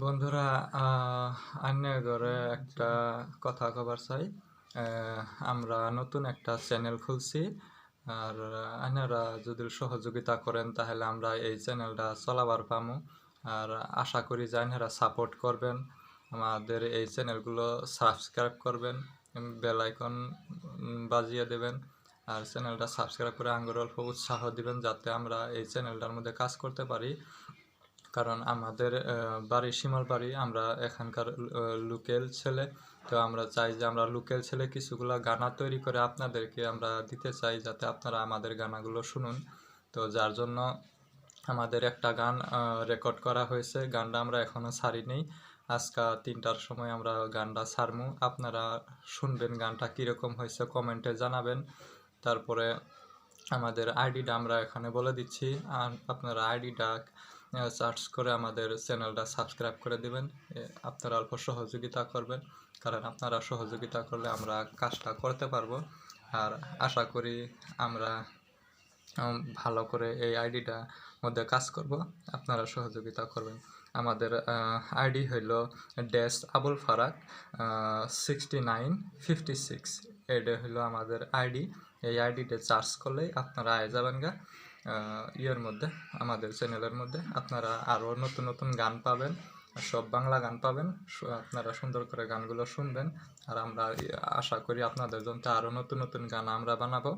বন্ধুরা, আন্নের ঘরে একটা কথা কবার চাই। আমরা নতুন একটা চ্যানেল খুলছি, আর আন্নারা যদি সহযোগিতা করেন তাহলে আমরা এই চ্যানেলটা চলাবার পামু। আর আশা করি যে আন্নারা সাপোর্ট করবেন, আমাদের এই চ্যানেলগুলো সাবস্ক্রাইব করবেন, বেল আইকন বাজিয়ে দেবেন, আর চ্যানেলটা সাবস্ক্রাইব করে আঙ্গুর অল্প উৎসাহ দিবেন যাতে আমরা এই চ্যানেলটার মধ্যে কাজ করতে পারি। কারণ আমাদের বাড়ি শিমল বাড়ি, আমরা এখানকার লোকাল ছেলে। তো আমরা চাই যে আমরা লোকাল ছেলে কিছুগুলো গানা তৈরি করে আপনাদেরকে আমরা দিতে চাই যাতে আপনারা আমাদের গানাগুলো শুনুন। তো যার জন্য আমাদের একটা গান রেকর্ড করা হয়েছে, গানটা আমরা এখনও ছাড়িনি। আজকে 3টার সময় আমরা গানটা ছাড়মু, আপনারা শুনবেন গানটা কীরকম হয়েছে কমেন্টে জানাবেন। তারপরে আমাদের আইডিটা আমরা এখানে বলে দিচ্ছি, আর আপনারা আইডিটা সার্চ করে আমাদের চ্যানেলটা সাবস্ক্রাইব করে দিবেন। আপনারা অল্প সহযোগিতা করবেন, কারণ আপনারা সহযোগিতা করলে আমরা কাজটা করতে পারবো। আর আশা করি আমরা ভালো করে এই আইডিটার মধ্যে কাজ করব, আপনারা সহযোগিতা করবেন। আমাদের আইডি হইল ড্যাশ আবুল ফারাক 6956, এটা হইলো আমাদের আইডি। এই আইডিতে সার্চ করলেই আপনারা আয় যাবেন গা ইয়ের মধ্যে, আমাদের চ্যানেলের মধ্যে। আপনারা আরও নতুন নতুন গান পাবেন, সব বাংলা গান পাবেন, আপনারা সুন্দর করে গানগুলো শুনবেন। আর আমরা আশা করি আপনাদের জন্য আরও নতুন নতুন গান আমরা বানাবো।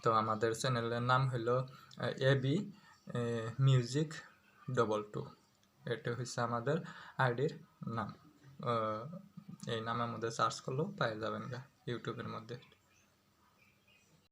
তো আমাদের চ্যানেলের নাম হলো এবি মিউজিক 22, এটা হচ্ছে আমাদের আইডির নাম। এই নামের মধ্যে সার্চ করলেও পেয়ে যাবেন গা ইউটিউবের মধ্যে।